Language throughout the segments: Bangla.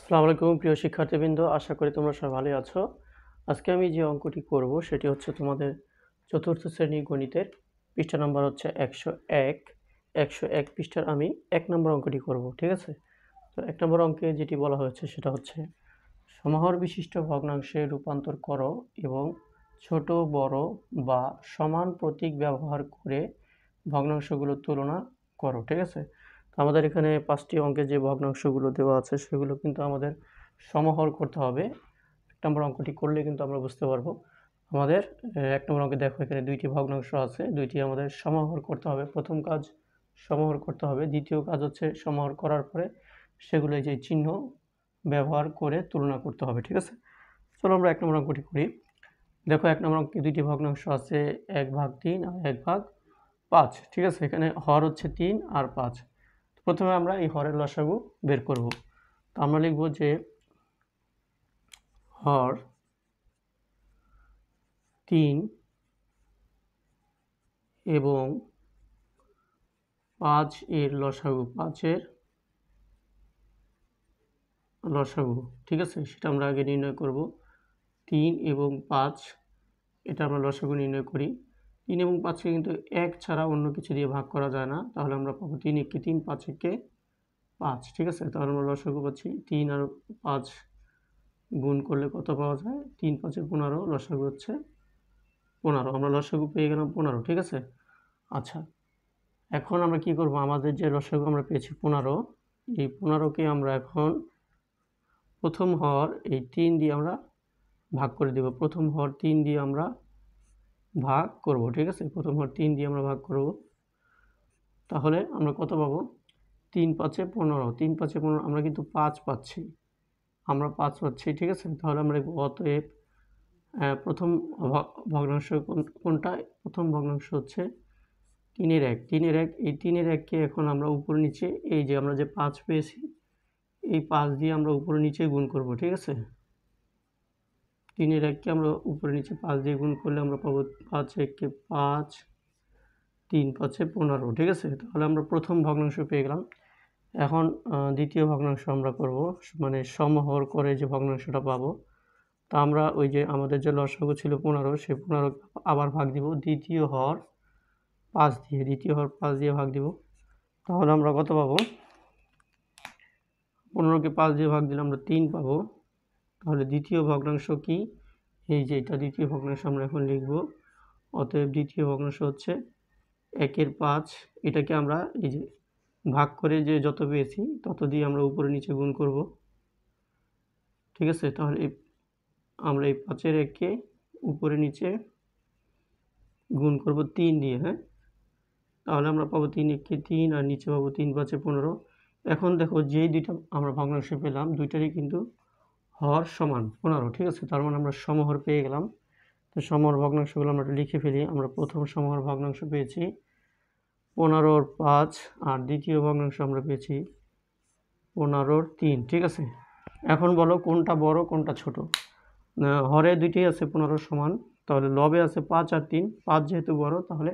আসসালামু আলাইকুম প্রিয় শিক্ষার্থীবৃন্দ, আশা করি তোমরা সবাই ভালোই আছো। আজকে আমি যে অঙ্কটি করব সেটি হচ্ছে তোমাদের চতুর্থ শ্রেণী গণিতের পৃষ্ঠা নাম্বার হচ্ছে 101। 101 পৃষ্ঠার আমি 1 নম্বর অঙ্কটি করব, ঠিক আছে? তো 1 নম্বর অঙ্কে যেটি বলা হয়েছে সেটা হচ্ছে সমাহর বিশিষ্ট ভগ্নাংশে রূপান্তর করো এবং ছোট বড় বা সমান প্রতীক ব্যবহার করে ভগ্নাংশগুলোর তুলনা করো, ঠিক আছে? তো আমাদের এখানে 5টি অঙ্কে যে ভগ্নাংশগুলো দেওয়া আছে সেগুলো কিন্তু আমাদের সমাহর করতে হবে। 1 নম্বর অঙ্কটি করলে কিন্তু আমরা বুঝতে পারবো। আমাদের 1 নম্বর অঙ্কে দেখো এখানে 2টি ভগ্নাংশ আছে, 2টি আমাদের সমাহর করতে হবে। প্রথম কাজ সমাহর করতে হবে, দ্বিতীয় কাজ হচ্ছে সমাহর করার পরে সেগুলো যে চিহ্ন ব্যবহার করে তুলনা করতে হবে, ঠিক আছে? চলো আমরা 1 নম্বর অঙ্কটি করি। দেখো 1 নম্বর অঙ্কে 2টি ভগ্নাংশ আছে, 1/3 আর 1/5, ঠিক আছে? এখানে হর হচ্ছে 3 আর 5। প্রথমে আমরা এই হরের লসাগু বের করব। তো আমরা লিখব যে হর 3 এবং 5 এর লসাগু, 5 এর লসাগু, ঠিক আছে? সেটা আমরা আগে নির্ণয় করব। 3 এবং 5 এটা আমরা লসাগু নির্ণয় করি। 3 এবং 5কে কিন্তু 1 ছাড়া অন্য কিছু দিয়ে ভাগ করা যায় না, তাহলে আমরা পাবো 3 একে 3, 5 একে 5, ঠিক আছে? তাহলে আমরা লসাগু পাচ্ছি 3 আর 5 গুণ করলে কত পাওয়া যায়? 3 5 15, লসাগু হচ্ছে 15। আমরা লসাগু পেয়ে গেলাম 15, ঠিক আছে? আচ্ছা, এখন আমরা কি করব? আমাদের যে লসাগু আমরা পেয়েছি 15, এই 15কে আমরা এখন প্রথম হর এই 3 দিয়ে আমরা ভাগ করে দেব। প্রথম হর 3 দিয়ে আমরা ভাগ করব, ঠিক আছে? প্রথম হর 3 দিয়ে আমরা ভাগ করব। তাহলে আমরা কত পাবো? 3 5 15, 3 5 15, আমরা কিন্তু 5 পাচ্ছি, আমরা 5 পাচ্ছি, ঠিক আছে? তাহলে আমরা অতএব প্রথম ভগ্নাংশ কোনটা? প্রথম ভগ্নাংশ হচ্ছে 3 এর 1, 3 এর 1। এই 3 এর 1কে এখন আমরা উপর নিচে, এই যে আমরা যে 5 পেয়েছি এই 5 দিয়ে আমরা উপরে নিচে গুণ করব, ঠিক আছে? 3 এর 1কে আমরা উপরে নিচে 5 দিয়ে গুণ করলে আমরা পাবো 5 1 5, 3 5 15, ঠিক আছে? তাহলে আমরা প্রথম ভগ্নাংশ পেয়ে গেলাম। এখন দ্বিতীয় ভগ্নাংশ আমরা করব, মানে সমহর করে যে ভগ্নাংশটা পাবো। তা আমরা ওই যে আমাদের যে লসাগু ছিল 15, সেই 15 আবার ভাগ দিব দ্বিতীয় হর 5 দিয়ে, দ্বিতীয় হর 5 দিয়ে ভাগ দিব। তাহলে আমরা কত পাবো? 15কে 5 দিয়ে ভাগ দিলে আমরা 3 পাবো। তাহলে দ্বিতীয় ভগ্নাংশ কি? এই যে এটা দ্বিতীয় ভগ্নাংশ আমরা এখন লিখব। অতএব দ্বিতীয় ভগ্নাংশ হচ্ছে 1 এর 5। এটাকে আমরা এই যে ভাগ করে যে যত পেয়েছি তত দিয়ে আমরা উপরে নিচে গুণ করব, ঠিক আছে? তাহলে আমরা এই 5 এর 1কে উপরে নিচে গুণ করব 3 দিয়ে, হ্যাঁ? তাহলে আমরা পাবো 3 1 3 আর নিচে পাবো 3 5 15। এখন দেখো যেই দুইটা আমরা ভগ্নাংশ পেলাম দুইটারই কিন্তু হর সমান 15, ঠিক আছে? তার মানে আমরা সমহর পেয়ে গেলাম। তো সমহর ভগ্নাংশগুলো আমরা লিখে ফেলি। আমরা প্রথম সমহর ভগ্নাংশ পেয়েছি 15 এর 5 আর দ্বিতীয় ভগ্নাংশ আমরা পেয়েছি 15 এর 3, ঠিক আছে? এখন বলো কোনটা বড় কোনটা ছোট? হরে দুইটাই আছে 15 সমান, তাহলে লবে আছে 5 আর 3। 5 যেহেতু বড় তাহলে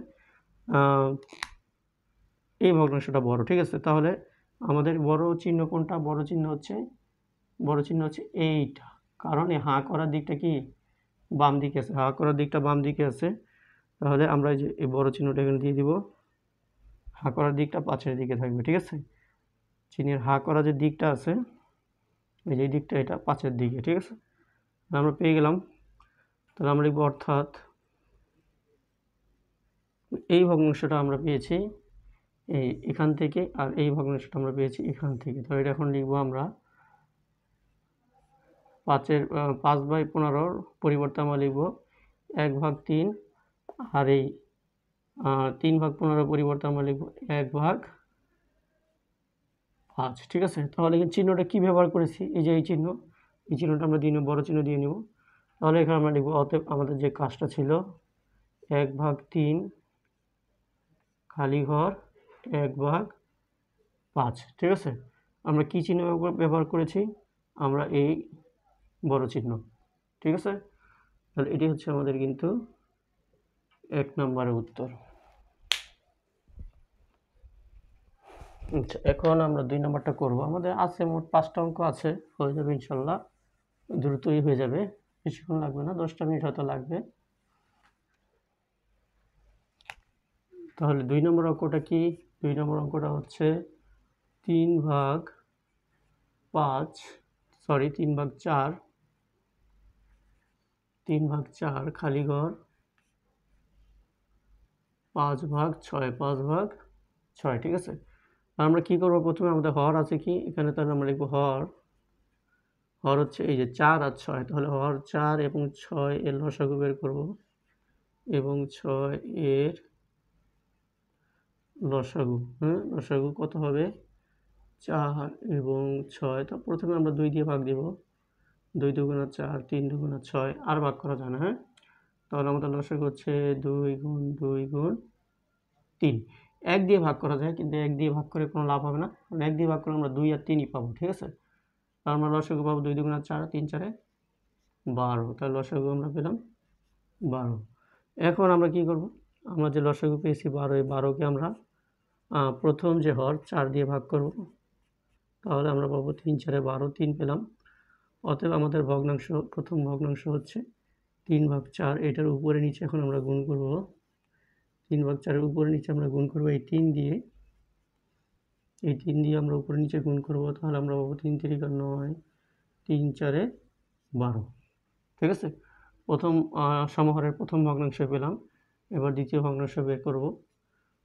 এই ভগ্নাংশটা বড়, ঠিক আছে? তাহলে আমাদের বড় চিহ্ন কোনটা? বড় চিহ্ন হচ্ছে এইটা, কারণ এই হাঁ করার দিকটা কি বাম দিকে আছে, হাঁ করার দিকটা বাম দিকে আছে। তাহলে আমরা যে এই বড় চিহ্নটা এখানে দিয়ে দিব, হাঁ করার দিকটা 5-এর দিকে থাকবে, ঠিক আছে? চিহ্নের হাঁ করা যে দিকটা আছে এই যে দিকটা এটা 5-এর দিকে, ঠিক আছে? আমরা পেয়ে গেলাম। তাহলে আমরা লিখব অর্থাৎ এই ভগ্নাংশটা আমরা পেয়েছি এখান থেকে, আর এই ভগ্নাংশটা আমরা পেয়েছি এখান থেকে। তো এটা এখন লিখব আমরা 5/15 পরিবর্তে আমরা লিখব 1/3, আর এই 3/15 পরিবর্তে আমরা লিখব 1/5, ঠিক আছে? তাহলে চিহ্নটা কি ব্যবহার করেছি? এই যে এই চিহ্নটা আমরা দিয়ে নেব, বড় চিহ্ন দিয়ে নেব। তাহলে এখানে আমরা লিখব অতএব আমাদের যে কাজটা ছিল 1/3 খালি ঘর 1/5, ঠিক আছে? আমরা কি চিহ্ন ব্যবহার করেছি? আমরা এই বড় চিহ্ন, ঠিক আছে? তাহলে এটি হচ্ছে আমাদের কিন্তু 1 নম্বরের উত্তর। আচ্ছা, এখন আমরা 2 নম্বরটা করব। আমাদের আছে মোট 5টা অঙ্ক আছে, হয়ে যাবে ইনশাল্লাহ, দ্রুতই হয়ে যাবে, বেশিক্ষণ লাগবে না, 10টা মিনিট হয়তো লাগবে। তাহলে 2 নম্বর অঙ্কটা কি? 2 নম্বর অঙ্কটা হচ্ছে 3/5, সরি 3/4, 3/4 খালি ঘর 5/6, 5/6, ঠিক আছে। আমরা কি করব, প্রথমে আমাদের হর আছে কি এখানে, তাহলে আমরা লিখব হর হচ্ছে এই যে 4 আর 6, তাহলে হর 4 এবং 6 এর লসাগু বের করব, এবং 6 এর লসাগু, হ্যাঁ লসাগু কত হবে, 4 এবং 6। তো প্রথমে আমরা 2 দিয়ে ভাগ দিব, 2 দুগুণা 4, 3 দুগুণা 6, আর ভাগ করা যায় না, হ্যাঁ। তাহলে আমাদের লসাগু হচ্ছে 2 গুণ 2 গুণ 3। 1 দিয়ে ভাগ করা যায়, কিন্তু 1 দিয়ে ভাগ করে কোনো লাভ হবে না, কারণ 1 দিয়ে ভাগ করলে আমরা 2 আর 3ই পাবো, ঠিক আছে। তাহলে আমরা লসাগু পাবো 2 দুগুণা 4, 3 4 12, তাহলে লসাগু আমরা পেলাম 12। এখন আমরা কি করব, আমরা যে লসাগু পেয়েছি 12, এই 12কে আমরা প্রথম যে হর 4 দিয়ে ভাগ করব, তাহলে আমরা পাবো 3 4 12, 3 পেলাম। অতএব আমাদের ভগ্নাংশ, প্রথম ভগ্নাংশ হচ্ছে 3/4। এটার উপরে নিচে এখন আমরা গুণ করব, 3/4-এর উপরে নিচে আমরা গুণ করব এই 3 দিয়ে, এই 3 দিয়ে আমরা উপরে নিচে গুণ করব, তাহলে আমরা পাবো 3 3 9, 3 4 12, ঠিক আছে। প্রথম সমহরের প্রথম ভগ্নাংশ পেলাম। এবার দ্বিতীয় ভগ্নাংশ বের করব।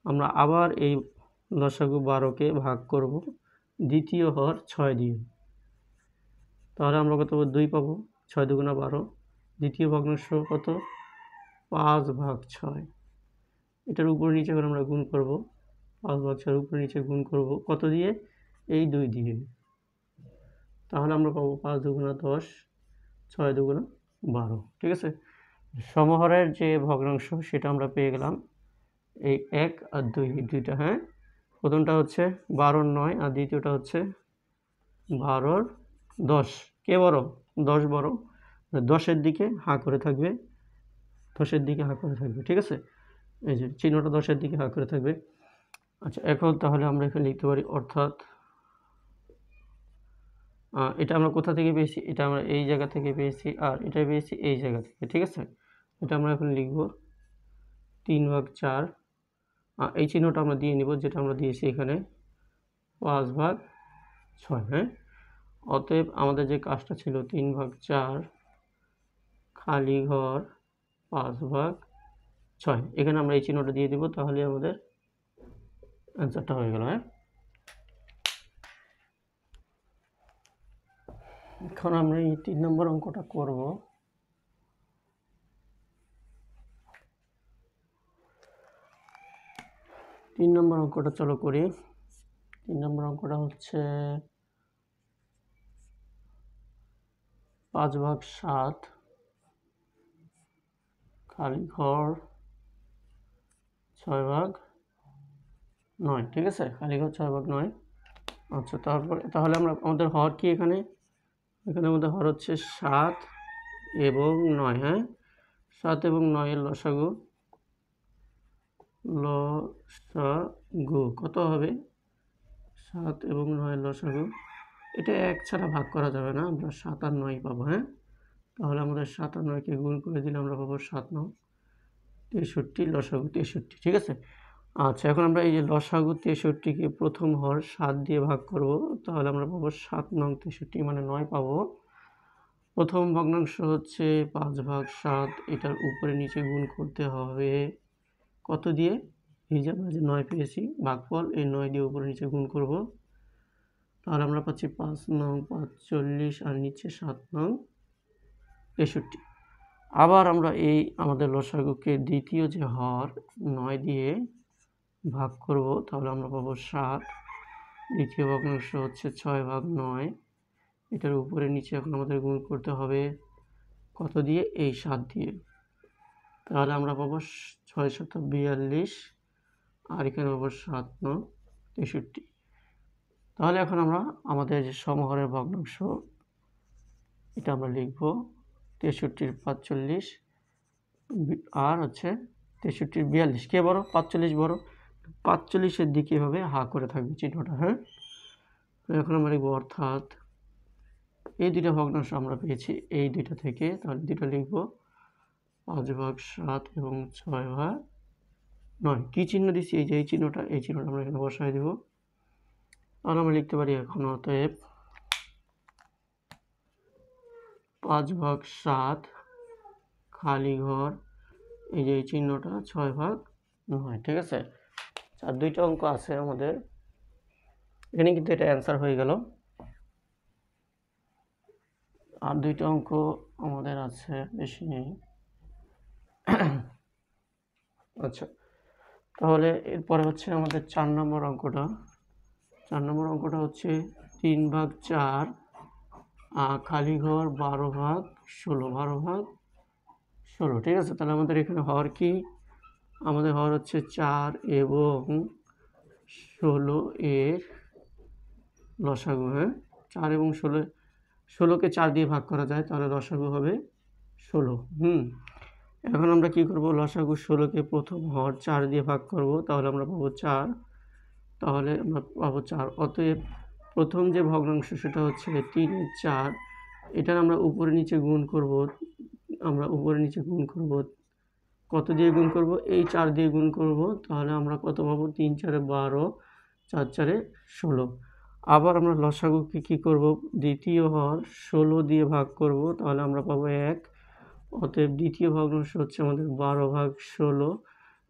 আমরা আবার এই লসাগু 12কে ভাগ করব দ্বিতীয় হর 6 দিয়ে, তাহলে আমরা কত 2 পাবো, 6 দুগুণা 12। দ্বিতীয় ভগ্নাংশ কত, 5/6। এটার উপর নিচে করে আমরা গুণ করব, 5/6 উপর নিচে গুণ করব কত দিয়ে, এই 2 দিয়ে, তাহলে আমরা পাবো 5 দুগুণা 10, 6 দুগুণা 12, ঠিক আছে। সমহরের যে ভগ্নাংশ সেটা আমরা পেয়ে গেলাম, এই 1 আর 2, এই দুইটা, হ্যাঁ। প্রথমটা হচ্ছে 12 9, আর দ্বিতীয়টা হচ্ছে 12 10। কে বড়, 10 বড়, 10-এর দিকে হাঁ করে থাকবে, 10-এর দিকে হাঁ করে থাকবে, ঠিক আছে। এই যে চিহ্নটা 10-এর দিকে হাঁ করে থাকবে। আচ্ছা, এখন তাহলে আমরা এখানে লিখতে পারি, অর্থাৎ এটা আমরা কোথা থেকে পেয়েছি, এটা আমরা এই জায়গা থেকে পেয়েছি, আর এটা পেয়েছি এই জায়গা থেকে, ঠিক আছে। এটা আমরা এখন লিখব 3/4, এই চিহ্নটা আমরা দিয়ে নিব যেটা আমরা দিয়েছি এখানে, 5/6, হ্যাঁ। অতএব আমাদের যে কাজটা ছিল 3/4 খালি ঘর 5/6, এখানে আমরা এই চিহ্নটা দিয়ে দিব, তাহলে আমাদের অ্যান্সারটা হয়ে গেল, হ্যাঁ। এখন আমরা এই 3 নম্বর অঙ্কটা করব। 3 নম্বর অঙ্কটা চলো করি। 3 নম্বর অঙ্কটা হচ্ছে 5/7 খালি ঘর 6/9, ঠিক আছে। খালি ঘর 6/9। আচ্ছা, তাহলে আমরা আমাদের হর কি এখানে, আমাদের হর হচ্ছে 7 এবং 9, হ্যাঁ। 7 এবং 9 এর লসাগু কত হবে, 7 এবং 9 এর লসাগু, এটা 1 ছাড়া ভাগ করা যাবে না, আমরা 7 আর 9 পাবো, হ্যাঁ। তাহলে আমাদের 7 আর 9কে গুণ করে দিলে আমরা পাবো 7 9 63, লসাগু 63, ঠিক আছে। আচ্ছা, এখন আমরা এই যে লসাগু 63কে প্রথম হর 7 দিয়ে ভাগ করব, তাহলে আমরা পাবো 7 9 63, মানে 9 পাবো। প্রথম ভগ্নাংশ হচ্ছে 5/7, এটার উপরে নিচে গুণ করতে হবে কত দিয়ে, এই যে আমরা যে 9 পেয়েছি ভাগফল, এই 9 দিয়ে উপরে নিচে গুণ করব, তাহলে আমরা পাচ্ছি 5 9 45, আর নিচে 7 9 63। আবার আমরা এই আমাদের লসাগুকে দ্বিতীয় যে হর 9 দিয়ে ভাগ করব, তাহলে আমরা পাবো 7। দ্বিতীয় ভগ্নাংশ হচ্ছে 6/9, এটার উপরে নিচে এখন আমাদের গুণ করতে হবে কত দিয়ে, এই 7 দিয়ে, তাহলে আমরা পাবো 6 7 42, আর এখানে পাবো 7 9 63। তাহলে এখন আমরা আমাদের যে সমহরের ভগ্নাংশ এটা আমরা লিখব 63 45, আর হচ্ছে 63 42, কে বড়, 45 বড়, 45-এর দিকে এভাবে হা করে থাকবে চিহ্নটা, হ্যাঁ। তো এখন আমরা লিখব অর্থাৎ এই দুইটা ভগ্নাংশ আমরা পেয়েছি এই দুইটা থেকে, তাহলে দুইটা লিখব 5/7 এবং 6/9। কি চিহ্ন দিচ্ছি? এই যে এই চিহ্নটা আমরা এখানে বসাই দেব। তাহলে আমরা লিখতে পারি এখন অতএব 5/7 খালি ঘর, এই যে এই চিহ্নটা 6/9, ঠিক আছে। আর দুইটা অঙ্ক আছে আমাদের এখানে, কিন্তু এটা অ্যান্সার হয়ে গেল। আর দুইটা অঙ্ক আমাদের আছে, বেশি নেই। আচ্ছা, তাহলে এরপরে হচ্ছে আমাদের 4 নম্বর অঙ্কটা। 4 নম্বর অঙ্কটা হচ্ছে 3/4 খালি ঘর 12/16, 12/16, ঠিক আছে। তাহলে আমাদের এখানে হর কি? আমাদের হর হচ্ছে 4 এবং 16 এর লসাগু, হ্যাঁ। 4 এবং 16কে 4 দিয়ে ভাগ করা যায়, তাহলে লসাগু হবে 16। এখন আমরা কি করব? লসাগু 16কে প্রথম হর 4 দিয়ে ভাগ করব, তাহলে আমরা পাবো 4, তাহলে আমরা পাবো 4। অতএব প্রথম যে ভগ্নাংশ সেটা হচ্ছে 3/4, এটার আমরা উপরে নিচে গুণ করব। কত দিয়ে গুণ করব? এই 4 দিয়ে গুণ করব, তাহলে আমরা কত পাবো? 3 × 4 = 12, 4 × 4 = 16। আবার আমরা লসাগুকে কি করব? দ্বিতীয় হর 16 দিয়ে ভাগ করব, তাহলে আমরা পাবো 1। অতএব দ্বিতীয় ভগ্নাংশ হচ্ছে আমাদের 12/16।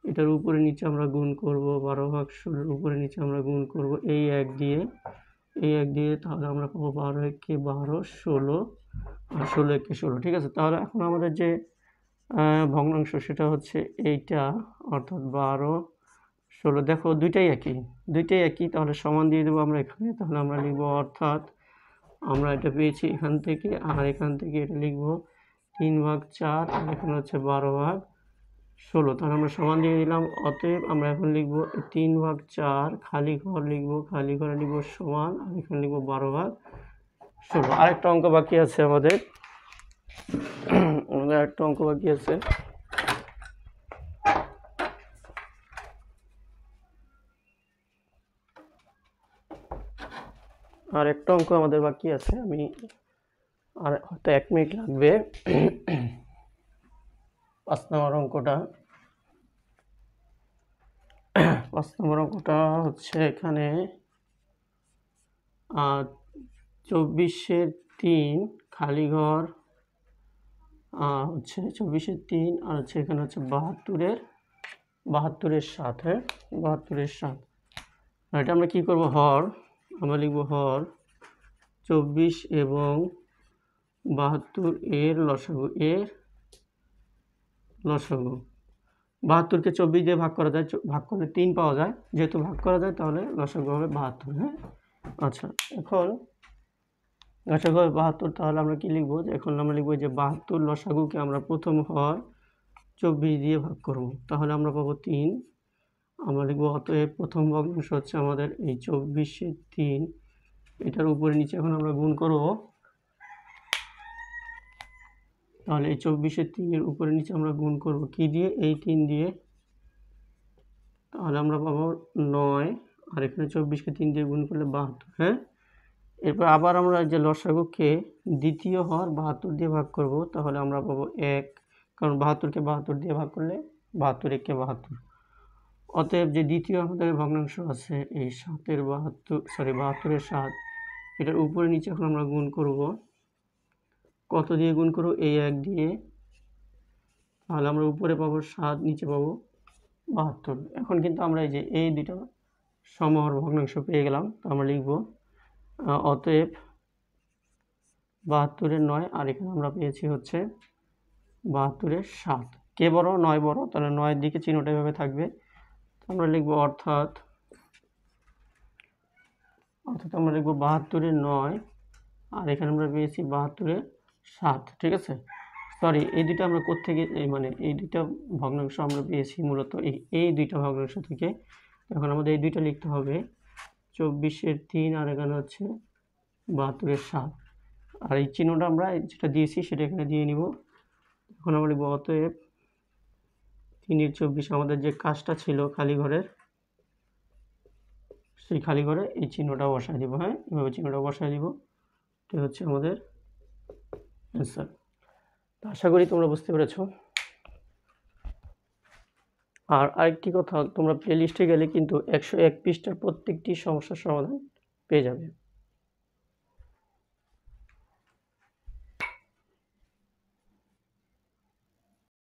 এটার উপরে নিচে আমরা গুণ করব, 12/16 উপরে নিচে আমরা গুণ করব এই 1 দিয়ে, তাহলে আমরা পাবো 12 × 1 = 12, 16 আর 16 × 1 = 16, ঠিক আছে। তাহলে এখন আমাদের যে ভগ্নাংশ সেটা হচ্ছে এইটা, অর্থাৎ 12/16। দেখো দুইটাই একই, তাহলে সমান দিয়ে দেবো আমরা এখানে। তাহলে আমরা লিখব অর্থাৎ আমরা এটা পেয়েছি এখান থেকে, আর এখান থেকে এটা লিখব 3/4, আর এখানে হচ্ছে 12/16। তাহলে আমরা সমান দিয়ে দিলাম। অতএব আমরা এখন লিখব 3/4 খালি ঘর লিখব, খালি ঘরে লিখব সমান, আর এখানে লিখব 12/16। আরেকটা অঙ্ক বাকি আছে আমাদের, আরেকটা অঙ্ক বাকি আছে। আর একটা অঙ্ক আমাদের বাকি আছে, আমি আর হয়তো 1 মিনিট লাগবে। 5 নম্বর অঙ্কটা। 5 নম্বর অঙ্কটা হচ্ছে এখানে 24/3 খালি ঘর হচ্ছে 24/3, আর হচ্ছে এখানে হচ্ছে 72-এর 7, হ্যাঁ, 72-এর 7। এটা আমরা কি করব? হর আমরা লিখব হর 24 এবং 72 এর লসাগু, 72কে 24 দিয়ে ভাগ করা যায়, ভাগ করলে 3 পাওয়া যায়। যেহেতু ভাগ করা যায় তাহলে লসাগু হবে 72, হ্যাঁ। আচ্ছা, এখন লসাগু হবে 72, তাহলে আমরা কি লিখব? এখন আমরা লিখব যে 72 লসাগুকে আমরা প্রথম হর 24 দিয়ে ভাগ করব, তাহলে আমরা পাবো 3। আমরা লিখব অতএব প্রথম ভগ্নাংশ হচ্ছে আমাদের এই 24/3, এটার উপরে নিচে এখন আমরা গুণ করব, তাহলে এই 24/3 উপরে নিচে আমরা গুণ করব কি দিয়ে? এই 3 দিয়ে, তাহলে আমরা পাবো 9, আর এখানে 24কে 3 দিয়ে গুণ করলে 72, হ্যাঁ। এরপর আবার আমরা যে লসাগুকে দ্বিতীয় হর 72 দিয়ে ভাগ করব, তাহলে আমরা পাবো 1, কারণ 72কে 72 দিয়ে ভাগ করলে 72 × 1 = 72। অতএব যে দ্বিতীয় আমাদের ভগ্নাংশ আছে এই 72-এর 7, এটার উপরে নিচে এখন আমরা গুণ করব। কত দিয়ে গুণ করব? এই 1 দিয়ে, তাহলে আমরা উপরে পাবো 7, নিচে পাবো 72। এখন কিন্তু আমরা এই যে এই দুইটা সমহর ভগ্নাংশ পেয়ে গেলাম, তো আমরা লিখব অতএব 72-এর 9, আর এখানে আমরা পেয়েছি হচ্ছে 72-এর 7। কে বড়? 9 বড়, তাহলে 9-এর দিকে চিহ্নটা এভাবে থাকবে। আমরা লিখব অর্থাৎ আমরা লিখব 72-এর 9, আর এখানে আমরা পেয়েছি 72-এর 7, ঠিক আছে। সরি, এই দুইটা আমরা কোত্থেকে, মানে এই দুইটা ভগ্নাংশ আমরা পেয়েছি মূলত এই দুইটা ভগ্নাংশ থেকে। এখন আমাদের এই দুইটা লিখতে হবে, 24/3, আর এখানে হচ্ছে 72-এর 7, আর এই চিহ্নটা আমরা যেটা দিয়েছি সেটা এখানে দিয়ে নিব। এখন আমরা লিখব অতএব 3-24, আমাদের যে কাজটা ছিল খালি ঘরের সেই খালি ঘরে এই চিহ্নটা বসায় দিব। হ্যাঁ, এভাবে চিহ্নটা বসায় দিব। এটা হচ্ছে আমাদের অ্যান্সার। তো আশা করি তোমরা বুঝতে পেরেছো। আর আরেকটি কথা, তোমরা প্লে লিস্টে গেলে কিন্তু 101 পৃষ্ঠার প্রত্যেকটি সমস্যার সমাধান পেয়ে যাবে।